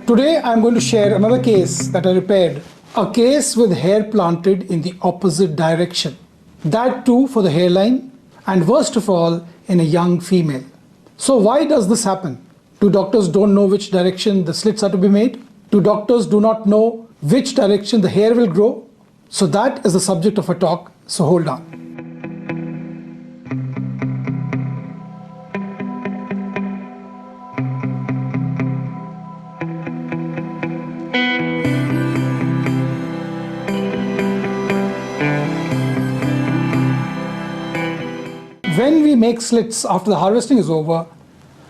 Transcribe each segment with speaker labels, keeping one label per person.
Speaker 1: Today I am going to share another case that I repaired, a case with hair planted in the opposite direction. That too for the hairline, and worst of all in a young female. So why does this happen? Do doctors don't know which direction the slits are to be made? Do doctors do not know which direction the hair will grow? So that is the subject of a talk, so hold on. When we make slits after the harvesting is over,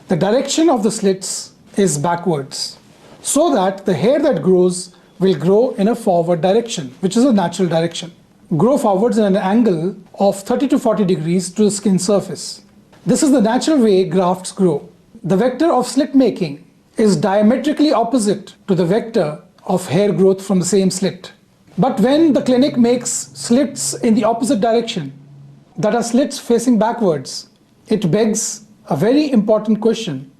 Speaker 1: the direction of the slits is backwards, so that the hair that grows will grow in a forward direction, which is a natural direction. Grow forwards in an angle of 30 to 40 degrees to the skin surface. This is the natural way grafts grow. The vector of slit making is diametrically opposite to the vector of hair growth from the same slit. But when the clinic makes slits in the opposite direction, that are slits facing backwards, it begs a very important question.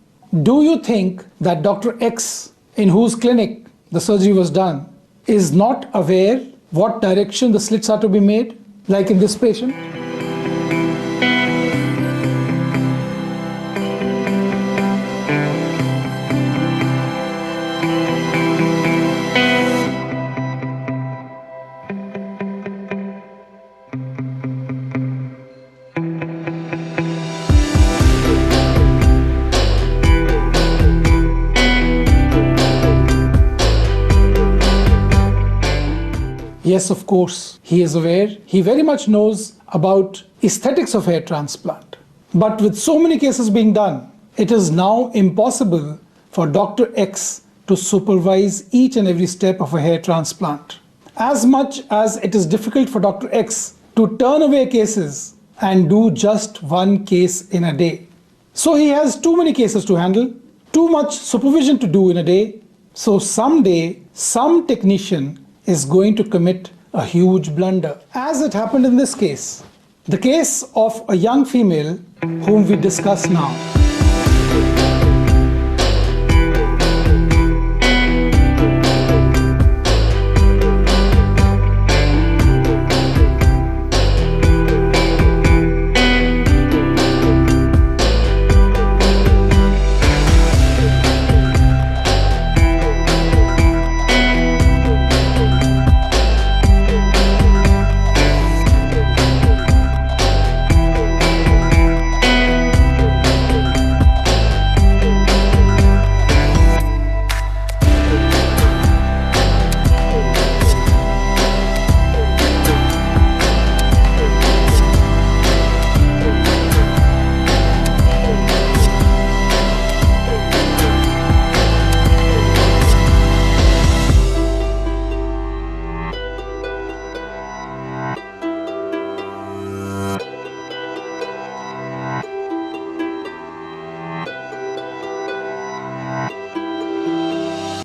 Speaker 1: Do you think that Dr. X, in whose clinic the surgery was done, is not aware what direction the slits are to be made, like in this patient? Yes, of course, he is aware. He very much knows about aesthetics of hair transplant. But with so many cases being done, it is now impossible for Dr. X to supervise each and every step of a hair transplant. As much as it is difficult for Dr. X to turn away cases and do just one case in a day. So he has too many cases to handle, too much supervision to do in a day. So someday, some technician is going to commit a huge blunder, as it happened in this case, the case of a young female whom we discuss now.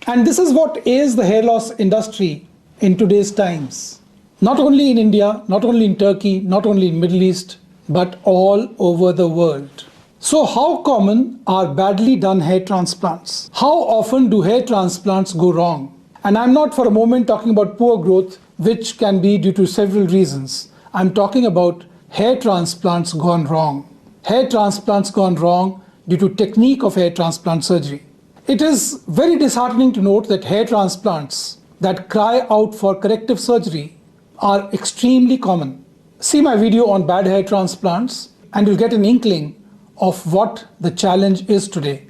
Speaker 1: And this is what ails the hair loss industry in today's times. Not only in India, not only in Turkey, not only in Middle East, but all over the world. So how common are badly done hair transplants? How often do hair transplants go wrong? And I'm not for a moment talking about poor growth, which can be due to several reasons. I'm talking about hair transplants gone wrong. Hair transplants gone wrong due to technique of hair transplant surgery. It is very disheartening to note that hair transplants that cry out for corrective surgery are extremely common. See my video on bad hair transplants and you'll get an inkling of what the challenge is today.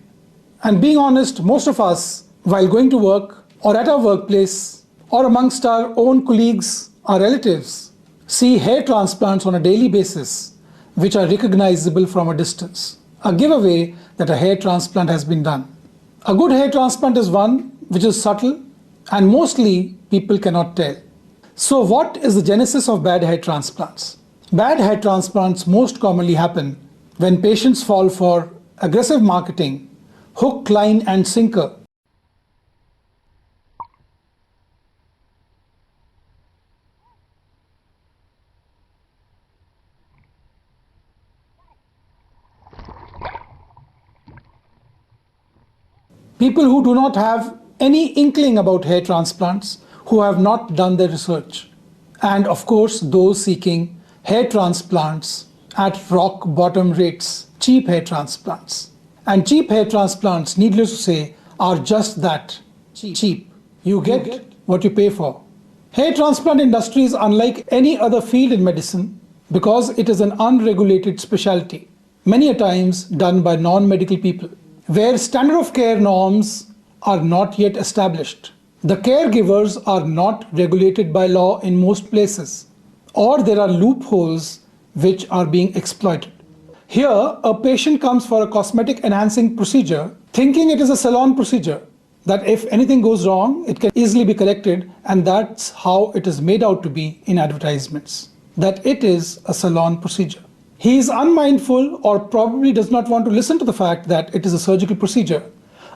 Speaker 1: And being honest, most of us, while going to work or at our workplace or amongst our own colleagues, our relatives, see hair transplants on a daily basis which are recognizable from a distance. A giveaway that a hair transplant has been done. A good hair transplant is one which is subtle and mostly people cannot tell. So what is the genesis of bad hair transplants? Bad hair transplants most commonly happen when patients fall for aggressive marketing, hook, line and sinker. People who do not have any inkling about hair transplants who have not done their research. And of course, those seeking hair transplants at rock bottom rates, cheap hair transplants. And cheap hair transplants, needless to say, are just that, cheap. You get what you pay for. Hair transplant industry is unlike any other field in medicine because it is an unregulated specialty, many a times done by non-medical people, where standard of care norms are not yet established. The caregivers are not regulated by law in most places, or there are loopholes which are being exploited. Here, a patient comes for a cosmetic enhancing procedure thinking it is a salon procedure, that if anything goes wrong, it can easily be corrected, and that's how it is made out to be in advertisements, that it is a salon procedure. He is unmindful or probably does not want to listen to the fact that it is a surgical procedure,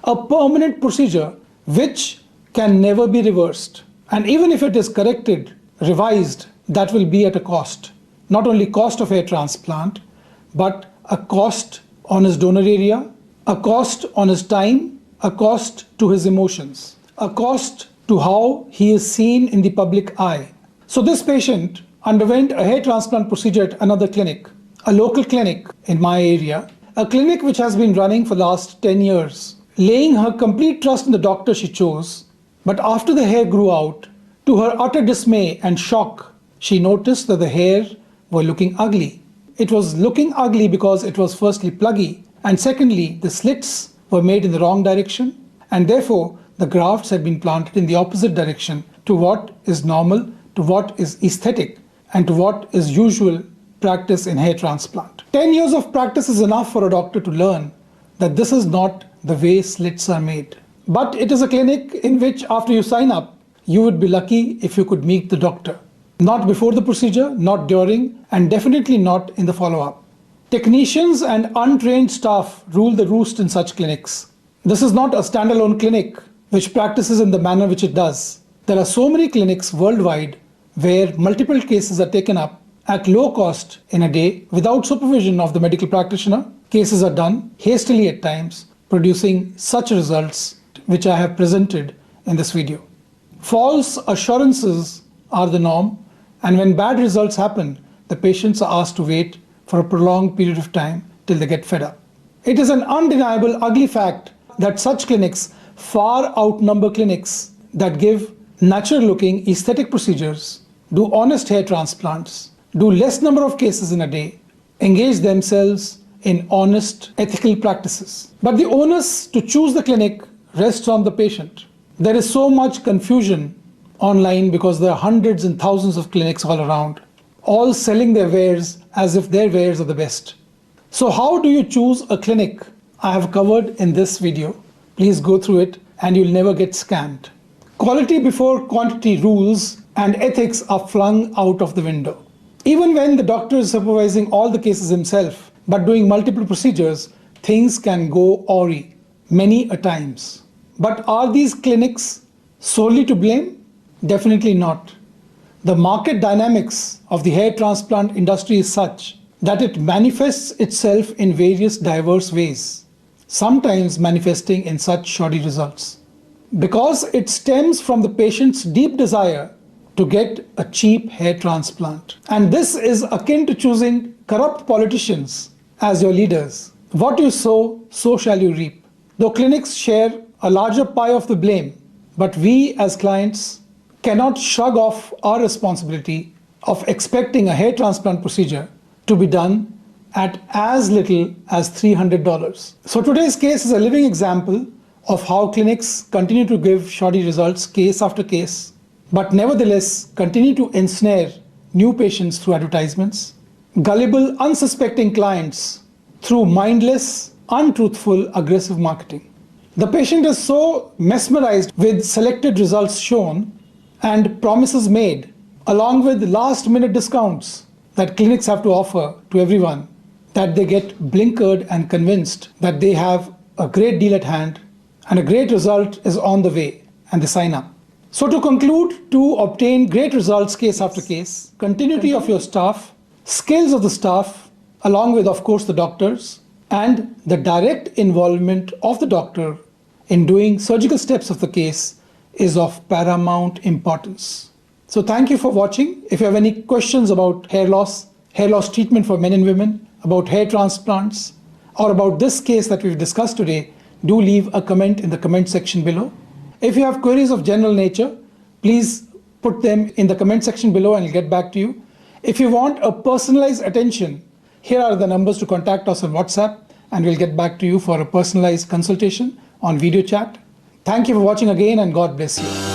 Speaker 1: a permanent procedure which can never be reversed. And even if it is corrected, revised, that will be at a cost. Not only cost of hair transplant, but a cost on his donor area, a cost on his time, a cost to his emotions, a cost to how he is seen in the public eye. So this patient underwent a hair transplant procedure at another clinic, a local clinic in my area, a clinic which has been running for the last 10 years, laying her complete trust in the doctor she chose. But after the hair grew out, to her utter dismay and shock, she noticed that the hair were looking ugly. It was looking ugly because it was firstly pluggy, and secondly, the slits were made in the wrong direction, and therefore the grafts had been planted in the opposite direction to what is normal, to what is aesthetic, and to what is usual practice in hair transplant. 10 years of practice is enough for a doctor to learn that this is not the way slits are made. But it is a clinic in which after you sign up, you would be lucky if you could meet the doctor. Not before the procedure, not during, and definitely not in the follow-up. Technicians and untrained staff rule the roost in such clinics. This is not a standalone clinic which practices in the manner which it does. There are so many clinics worldwide where multiple cases are taken up at low cost in a day without supervision of the medical practitioner. Cases are done hastily at times, producing such results which I have presented in this video. False assurances are the norm, and when bad results happen, the patients are asked to wait for a prolonged period of time till they get fed up. It is an undeniable ugly fact that such clinics far outnumber clinics that give natural looking aesthetic procedures, do honest hair transplants, do less number of cases in a day, engage themselves in honest ethical practices. But the onus to choose the clinic rests on the patient. There is so much confusion online because there are hundreds and thousands of clinics all around, all selling their wares as if their wares are the best. So how do you choose a clinic? I have covered in this video. Please go through it and you'll never get scammed. Quality before quantity rules and ethics are flung out of the window. Even when the doctor is supervising all the cases himself, but doing multiple procedures, things can go awry many a times. But are these clinics solely to blame? Definitely not. The market dynamics of the hair transplant industry is such that it manifests itself in various diverse ways, sometimes manifesting in such shoddy results. Because it stems from the patient's deep desire to get a cheap hair transplant. And this is akin to choosing corrupt politicians as your leaders. What you sow, so shall you reap. Though clinics share a larger pie of the blame, but we as clients cannot shrug off our responsibility of expecting a hair transplant procedure to be done at as little as $300. So today's case is a living example of how clinics continue to give shoddy results case after case, but nevertheless continue to ensnare new patients through advertisements, gullible, unsuspecting clients through mindless, untruthful, aggressive marketing. The patient is so mesmerized with selected results shown and promises made, along with last-minute discounts that clinics have to offer to everyone, that they get blinkered and convinced that they have a great deal at hand and a great result is on the way, and they sign up. So to conclude, to obtain great results case after case, continuity of your staff, skills of the staff, along with, of course, the doctors, and the direct involvement of the doctor in doing surgical steps of the case is of paramount importance. So thank you for watching. If you have any questions about hair loss treatment for men and women, about hair transplants, or about this case that we've discussed today, do leave a comment in the comment section below. If you have queries of general nature, please put them in the comment section below and I'll get back to you. If you want a personalized attention, here are the numbers to contact us on WhatsApp, and we'll get back to you for a personalized consultation on video chat. Thank you for watching again, and God bless you.